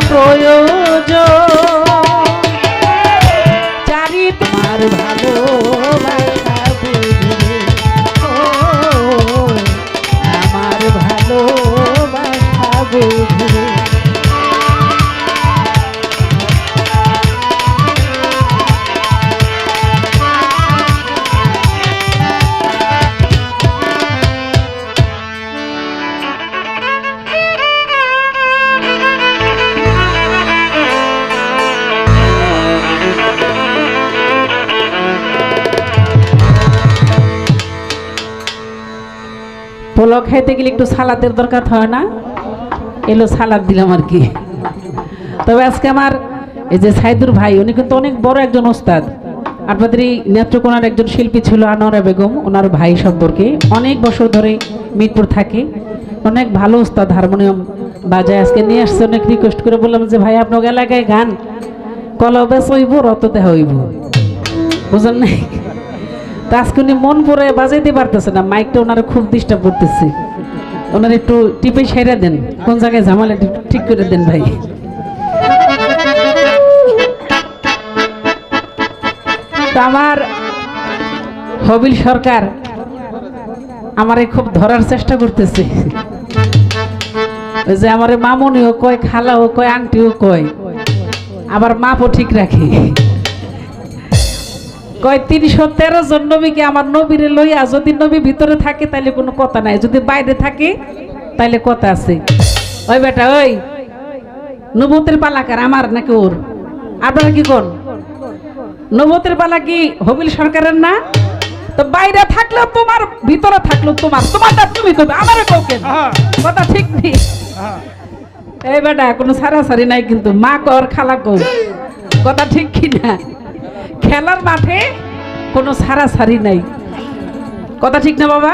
প্রয়োজন, চারি তোমার ভালোবাসা বুঝবে, ও আমার ভালোবাসা বুঝবে। পোলাও খাইতে গেলে একটু সালাদের দরকার হয় না, এলো সালাদ দিলাম আর কি। তবে আজকে আমার এই যে সাইদুর ভাই, উনি কিন্তু অনেক বড় একজন ওস্তাদ। আপনাদের এই নেত্রকোনার একজন শিল্পী ছিল আনোয়ারা বেগম, ওনার ভাই সম্পর্কে অনেক বছর ধরে মিরপুর থাকে, অনেক ভালো ওস্তাদ, হারমোনিয়াম বাজায়। আজকে নিয়ে আসছে, অনেক রিকোয়েস্ট করে বললাম যে ভাই আপনার এলাকায় গান কলাও বেশ হইব, রততে হইব, বুঝলেন নাই? তা আজকে উনি মন পড়ে বাজাইতে পারতেছে না, মাইকটা ওনারা খুব ডিস্টার্ব করতেছে। ওনারা একটু টিপে সেরে দেন, কোন জায়গায় ঝামেলা ঠিক করে দেন ভাই। তো আমার হবিল সরকার আমারে খুব ধরার চেষ্টা করতেছে, ওই যে আমার মামুনিও কয়, খালাও কয়, আংটিও কয়, আবার মাপও ঠিক রাখে। কয় ৩১৩ জন নবীকে আমার নবীরে লইয়া, যদি নবী ভিতরে থাকে তাইলে কোনো কথা নাই, যদি বাইরে থাকে তাইলে কথা আছে। ওই বেটা, ওই নবুতের পালাকার আমার নাকি ওর? আপনারা কি কোন? নবুতের পালা কি হবিল সরকারের না? তো বাইরে থাকলেও তোমার, ভিতরে থাকলেও তোমার, তোমারটা তুমি করবে, আমারে কাউকে কথা ঠিক নেই। এই বেটা কোনো সারাসারি নাই কিন্তু, মা কর খালা কর, কথা ঠিক কিনা? খেলার মাঠে কোনো সারাসারি নাই, কথা ঠিক না বাবা?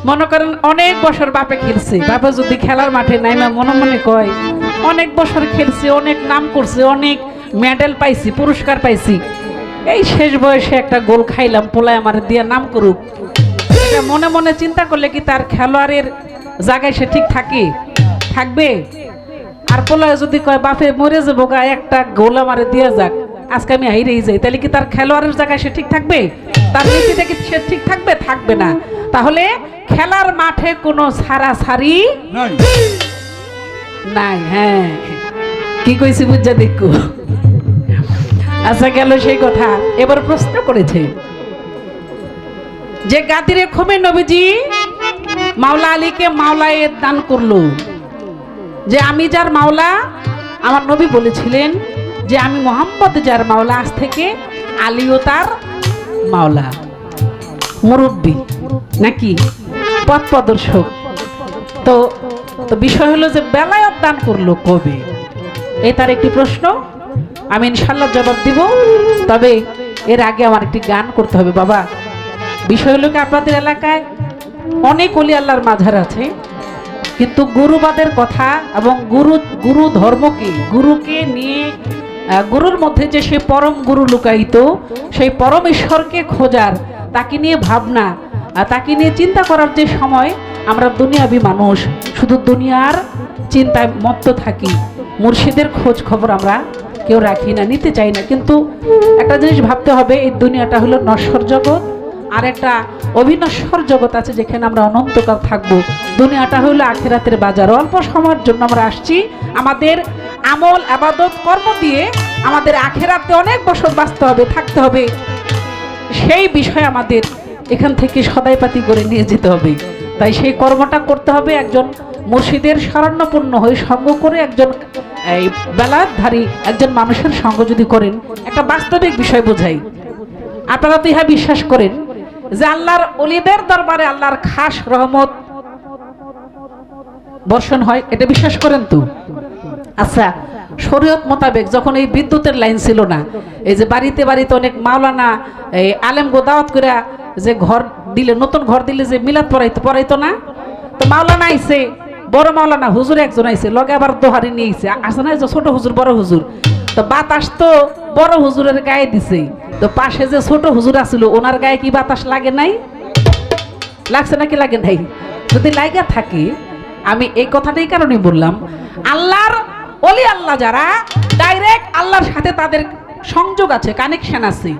মনে করেন অনেক বছর বাপে খেলছে, বাপে যদি খেলার মাঠে নাই, মা মনে মনে কয় অনেক বছর খেলছে, অনেক নাম করছে, অনেক মেডেল পাইছি, পুরস্কার পাইছি, এই শেষ বয়সে একটা গোল খাইলাম, পোলায় আমার দিয়ে নাম করুক, এটা মনে মনে চিন্তা করলে কি তার খেলোয়াড়ের জায়গায় সে ঠিক থাকবে? আর পোলায় যদি কয় বাপে মরে যাবো গা, একটা গোল আমারে দিয়ে যাক, আজকে আমি হাইরেই যাই, তাহলে কি তার খেলোয়াড়ের জায়গায় সে ঠিক থাকবে? তার নীতিতে কি সে ঠিক থাকবে? থাকবে না। তাহলে খেলার মাঠে কোনো সারাসারি নাই। হ্যাঁ, কি কইছি বুঝা দেখো। আচ্ছা, গেল সেই কথা। এবার প্রশ্ন করেছে যে গাদিরে খোমে নবীজি মাওলা আলীকে মাওলায়ে দান করলো, যে আমি যার মাওলা, আমার নবী বলেছিলেন যে আমি মোহাম্মদ যার মাওলা, আজ থেকে আলীও তার মাওলা। মুরব্বী নাকি পথ প্রদর্শক। তো বিষয় হলো যে বেলায়েত দান করলো কবে, এই তার একটি প্রশ্ন। আমি ইনশাল্লাহ জবাব দিব, তবে এর আগে আমার একটি গান করতে হবে বাবা। বিষয় হলো কি, আপনাদের এলাকায় অনেক ওলি আল্লাহর মাঝার আছে, কিন্তু গুরুবাদের কথা এবং গুরু ধর্মকে, গুরুকে নিয়ে, গুরুর মধ্যে যে সে পরম গুরু লুকায়িত, সেই পরম ঈশ্বরকে খোঁজার, তাকে নিয়ে ভাবনা, তাকে নিয়ে চিন্তা করার যে সময়, আমরা দুনিয়াবী মানুষ শুধু দুনিয়ার চিন্তায় মত্ত থাকি, মুর্শিদের খোঁজ খবর আমরা কেউ রাখি না, নিতে চাই না। কিন্তু একটা জিনিস ভাবতে হবে, এই দুনিয়াটা হলো নশ্বর জগৎ, আর একটা অবিনশ্বর জগৎ আছে যেখানে আমরা অনন্তকাল থাকবো। দুনিয়াটা হলো আখিরাতের বাজার, অল্প সময়ের জন্য আমরা আসছি, আমাদের আমল আবাদত কর্ম দিয়ে আমাদের আখিরাতে অনেক বছর বাঁচতে হবে, থাকতে হবে। সেই বিষয়ে আমাদের এখান থেকে সদাইপাতি করে নিয়ে যেতে হবে। তাই সেই কর্মটা করতে হবে একজন মুর্শিদের শরণাপন্ন হয়ে, সঙ্গ করে, একজন এই বেলায়েতধারী একজন মানুষের সঙ্গ যদি করেন, একটা বাস্তবিক বিষয় বোঝাই। আপনারা তো ইহা বিশ্বাস করেন যে আল্লাহর ওলিদের দরবারে আল্লাহর খাস রহমত বর্ষণ হয়, এটা বিশ্বাস করেন তো? আচ্ছা, শরীয়ত মোতাবেক যখন এই বিদ্যুতের লাইন ছিল না, এই যে বাড়িতে বাড়িতে অনেক মাওলানা এই আলেম গো দাওয়াত করে যে ঘর দিলে, নতুন ঘর দিলে যে মিলাদ পড়াইতো না, তো মাওলানা আইছে, বড় মাওলানা হুজুর একজন আইছে, লগে আবার দোহারি নিয়েছে, আসে না যে ছোট হুজুর বড় হুজুর, তো বাতাস তো বড় হুজুরের গায়ে দিছে, তো পাশে যে ছোট হুজুর আছিল ওনার গায়ে কি বাতাস লাগে নাই? লাগছে নাকি লাগে নাই? যদি লাগা থাকে, আমি এই কথাটাই কারণে বললাম, আল্লাহর ওলি আল্লাহ যারা ডাইরেক্ট আল্লাহর সাথে তাদের সংযোগ আছে, কানেকশন আছে,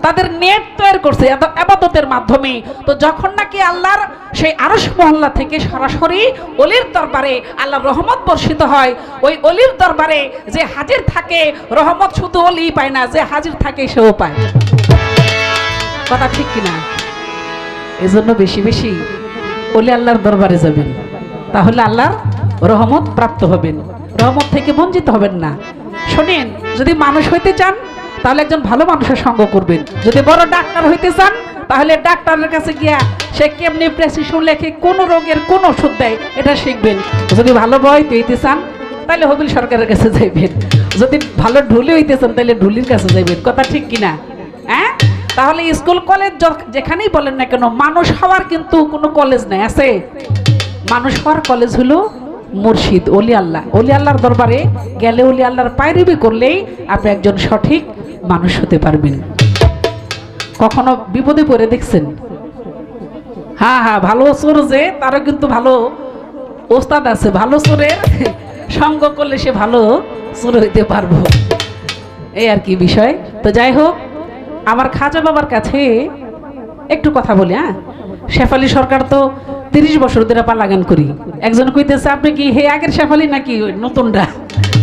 তাদের নেট তৈরি করছে ইবাদতের মাধ্যমে। তো যখন নাকি আল্লাহর সেই আরশ মহল্লা থেকে সরাসরি ওলির দরবারে আল্লাহর রহমত বর্ষিত হয়, ওই ওলির দরবারে যে হাজির থাকে রহমত শুধু ওলি পায় না, যে হাজির থাকে সেও পায়। কথা ঠিক কিনা? এজন্য বেশি বেশি ওলি আল্লাহর দরবারে যাবেন, তাহলে আল্লাহর রহমত প্রাপ্ত হবেন, রহমত থেকে বঞ্চিত হবেন না। শোনেন, যদি মানুষ হইতে চান তাহলে একজন ভালো মানুষের সঙ্গ করবেন। যদি বড় ডাক্তার হইতে চান তাহলে ডাক্তারের কাছে গিয়া সে কেমনি প্রেসক্রিপশন লেখে, কোন রোগের কোন ওষুধ দেয় এটা শিখবেন। যদি ভালো বয় হইতে চান তাহলে হবিল সরকারের কাছে যাইবেন, যদি ভালো ঢুলি হইতে চান তাহলে ঢুলির কাছে যাইবেন। কথা ঠিক কিনা? হ্যাঁ, তাহলে স্কুল কলেজ যেখানেই বলেন না কেন, মানুষ হওয়ার কিন্তু কোনো কলেজ নেই, আছে? মানুষ হওয়ার কলেজ হলো মুর্শিদ, ওলি আল্লাহ। ওলি আল্লাহর দরবারে গেলে, ওলি আল্লাহর পায়রিবি করলেই আপনি একজন সঠিক মানুষ হতে পারবেন। কখনো বিপদে পড়ে দেখছেন? হ্যাঁ হ্যাঁ, ভালো চোর যে তারও কিন্তু ভালো ওস্তাদ আছে, ভালো চোরের সঙ্গ করলে সে ভালো চোর হইতে পারবো, এই আর কি বিষয়। তো যাই হোক, আমার খাজা বাবার কাছে একটু কথা বলি। হ্যাঁ, শেফালি সরকার তো 30 বছর ধরে পালা গান করি। একজন কইতেছে, আপনি কি হে আগের শেফালি নাকি নতুনটা?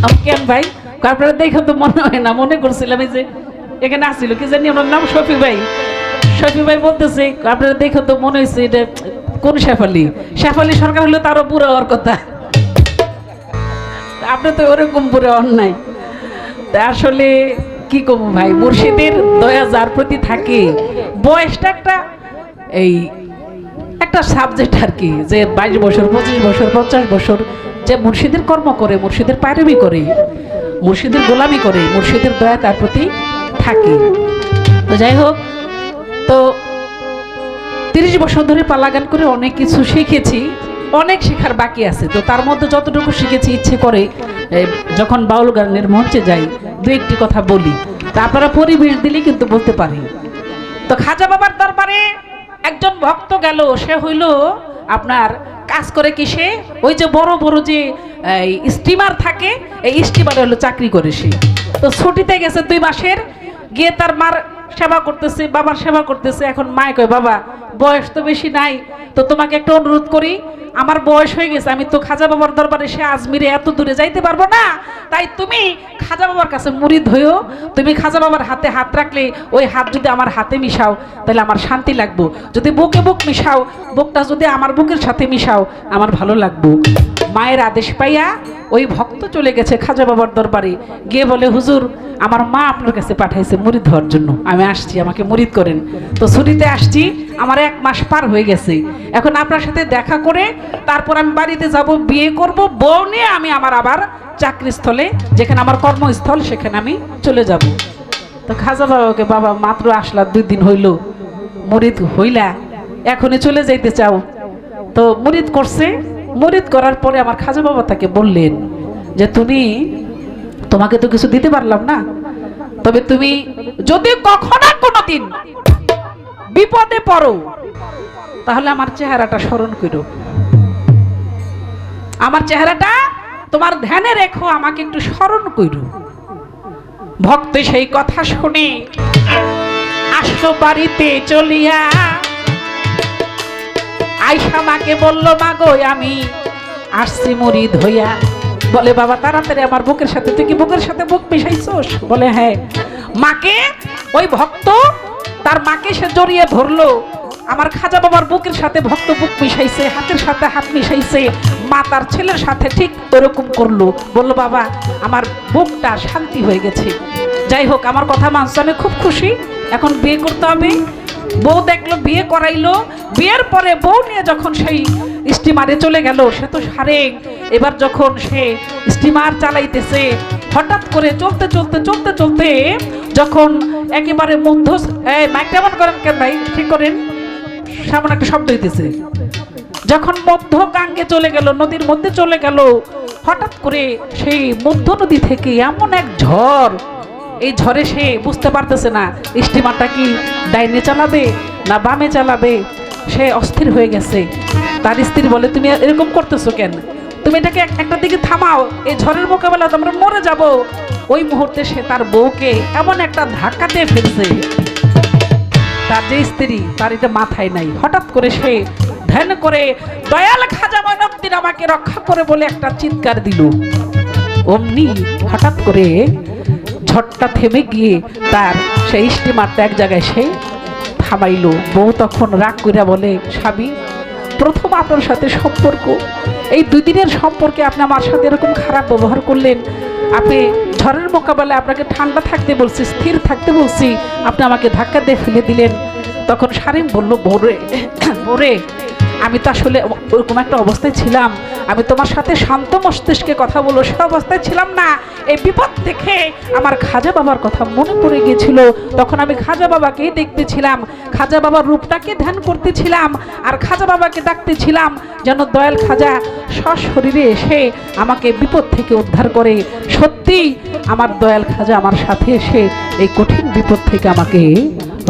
আমি কেন ভাই? আপনারা দেখে তো মনে হয় না, মনে করছিলাম এই যে এখানে আসছিল কি জানি ওনার নাম শফি ভাই। শফি ভাই বলতেছে, আপনারা দেখে তো মনে হয়েছে এটা কোন শেফালি? শেফালি সরকার হলে তারও বুড়ো হওয়ার কথা, আপনি তো ওরকম বুড়ো হন নাই। আসলে কি কম ভাই, মুর্শিদের দয়া যার প্রতি থাকে, বয়সটা একটা সাবজেক্ট আর কি, যে 22 বছর 25 বছর 50 বছর যে মুর্শিদের কর্ম করে, মুর্শিদের পায়রামি করে, মুর্শিদের গোলামি করে, মুর্শিদের দয়া তার প্রতি থাকে। তো যাই হোক, তো 30 বছর ধরে পালা গান করে অনেক কিছু শিখেছি, অনেক শেখার বাকি আছে। তো তার মধ্যে যতটুকু শিখেছি ইচ্ছে করে যখন বাউল গানের মঞ্চে যাই দু একটি কথা বলি, তা আপনারা পরিবেশ দিলে কিন্তু বলতে পারি। তো খাজা বাবার দরবারে একজন ভক্ত গেল, সে হইল আপনার কাজ করে কিসে, ওই যে বড় বড় যে স্টিমার থাকে, এই স্টিমারে হলো চাকরি করে সে। তো ছুটিতে গেছে 2 মাসের, গিয়ে তার মার সেবা করতেছে, বাবার সেবা করতেছে। এখন মায় কয়, বাবা বয়স তো বেশি নাই, তো তোমাকে একটা অনুরোধ করি, আমার বয়স হয়ে গেছে, আমি তো খাজা বাবার দরবারে সে আজমিরে এত দূরে যাইতে পারবো না, তাই তুমি খাজা বাবার কাছে মুরিদ হইও, তুমি খাজা বাবার হাতে হাত রাখলে ওই হাত যদি আমার হাতে মিশাও তাহলে আমার শান্তি লাগবো, যদি বুকে বুক মিশাও, বুকটা যদি আমার বুকের সাথে মিশাও আমার ভালো লাগবো। মায়ের আদেশ পাইয়া ওই ভক্ত চলে গেছে খাজা বাবার দরবারে, গিয়ে বলে, হুজুর আমার মা আপনার কাছে পাঠাইছে মুরিদ হওয়ার জন্য, আমি আসছি, আমাকে মুরিদ করেন। তো ছুটিতে আসছি, আমার 1 মাস পার হয়ে গেছে, এখন আপনার সাথে দেখা করে তারপর আমি বাড়িতে যাব, বিয়ে করব, বউ নিয়ে আমি আমার আবার চাকরিস্থলে, যেখানে আমার কর্মস্থল, সেখানে আমি চলে যাব। তো খাজা বাবাকে, বাবা মাত্র আসলা, 2 দিন হইল, মুরিদ হইলা, এখনই চলে যাইতে চাও? তো মুরিদ করছে। মুরিদ করার পরে আমার খাজা বাবা তাকে বললেন যে, তোমাকে তো কিছু দিতে পারলাম না, তবে তুমি যদি কখনো কোনোদিন বিপদে পড়ো তাহলে আমার চেহারাটা স্মরণ করো, আমার চেহারাটা তোমার ধ্যানে রেখো, আমাকে একটু স্মরণ করো। ভক্ত সেই কথা শুনে আসলো বাড়িতে চলিয়া, আয়শা মাকে বলল, মা গো আমি আসছি মুরিদ হইয়া। বলে, বাবা তাড়াতাড়ি আমার বুকের সাথে, তুই কি বুকের সাথে বুক মিশাইছস? বলে, হ্যাঁ। মাকে, ওই ভক্ত তার মাকে সে জড়িয়ে ধরলো, আমার খাজা বাবার বুকের সাথে ভক্ত বুক মিশাইছে, হাতের সাথে হাত মিশাইছে, মা তার ছেলের সাথে ঠিক ওরকম করলো। বললো, বাবা আমার বুকটা শান্তি হয়ে গেছে, যাই হোক আমার কথা মানছে, আমি খুব খুশি, এখন বিয়ে করতে হবে। বউ দেখলো, বিয়ে করাইলো, বিয়ের পরে বউ নিয়ে যখন সেই স্টিমারে চলে গেল, সে তো সারেং, এবার যখন সে স্টিমার চালাইতেছে, হঠাৎ করে চলতে চলতে চলতে চলতে যখন একেবারে মধ্য, মাইক কেমন করেন কেন ভাই, ঠিক করেন, সামনে একটা শব্দ হইতেছে, যখন মধ্য গাঙ্গে চলে গেল, নদীর মধ্যে চলে গেল, হঠাৎ করে সেই মধ্য নদী থেকে এমন এক ঝড়, এই ঝড়ে সে বুঝতে পারতেছে না স্টিমারটা কি ডাইনে চালাবে না বামে চালাবে, সে অস্থির হয়ে গেছে। তার স্ত্রী বলে, তুমি এরকম করতেছো কেন? তুমি এটাকে একটা দিকে থামাও, এই ঝড়ের মোকাবেলা আমরা মরে যাব। ওই মুহূর্তে সে তার বউকে এমন একটা ধাক্কা দিয়ে ফেলছে, তার যে স্ত্রী তার এটা মাথায় নাই। হঠাৎ করে সে ধ্যান করে দয়াল খাজা মঈনুদ্দিন আমাকে রক্ষা করে বলে একটা চিৎকার দিল। অমনি হঠাৎ করে ঝড়টা থেমে গিয়ে তার সেই স্টিমারটা এক জায়গায় সে থামাইলো। বউ তখন রাগ করে বলে, স্বামী, প্রথম আপনার সাথে সম্পর্ক, এই 2 দিনের সম্পর্কে আপনি আমার সাথে এরকম খারাপ ব্যবহার করলেন। আপনি ঝড়ের মোকাবেলায় আপনাকে ঠান্ডা থাকতে বলছি, স্থির থাকতে বলছি, আপনি আমাকে ধাক্কা দিয়ে ফেলে দিলেন। তখন শারীন বলল, বোরে আমি তো আসলে ওরকম একটা অবস্থায় ছিলাম, আমি তোমার সাথে শান্ত মস্তিষ্কে কথা বলো সে অবস্থায় ছিলাম না। এই বিপদ দেখে আমার খাজা বাবার কথা মনে পড়ে গিয়েছিল, তখন আমি খাজা বাবাকেই দেখতেছিলাম, খাজা বাবার রূপটাকে ধ্যান করতেছিলাম, আর খাজা বাবাকে ডাকতেছিলাম যেন দয়াল খাজা সশরীরে এসে আমাকে বিপদ থেকে উদ্ধার করে। সত্যি আমার দয়াল খাজা আমার সাথে এসে এই কঠিন বিপদ থেকে আমাকে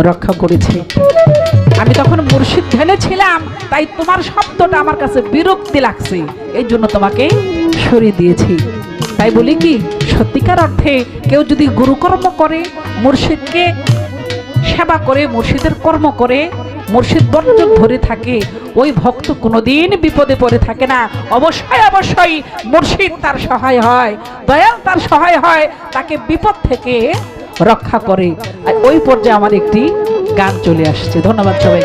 রক্ষা করেছে। আমি তখন মুর্শিদ ধ্যানে ছিলাম, তাই তোমার শব্দটা আমার কাছে বিরক্তি লাগছে, এই জন্য তোমাকে সরিয়ে দিয়েছি। তাই বলি কি, সত্যিকার অর্থে কেউ যদি গুরুকর্ম করে, মুর্শিদকে সেবা করে, মুর্শিদের কর্ম করে, মুর্শিদ বর্জন ধরে থাকে, ওই ভক্ত কোনোদিন বিপদে পড়ে থাকে না। অবশ্যই অবশ্যই মুর্শিদ তার সহায় হয়, দয়াল তার সহায় হয়, তাকে বিপদ থেকে রক্ষা করে। আর ওই পর্যায়ে আমার একটি গান চলে আসছে। ধন্যবাদ সবাই।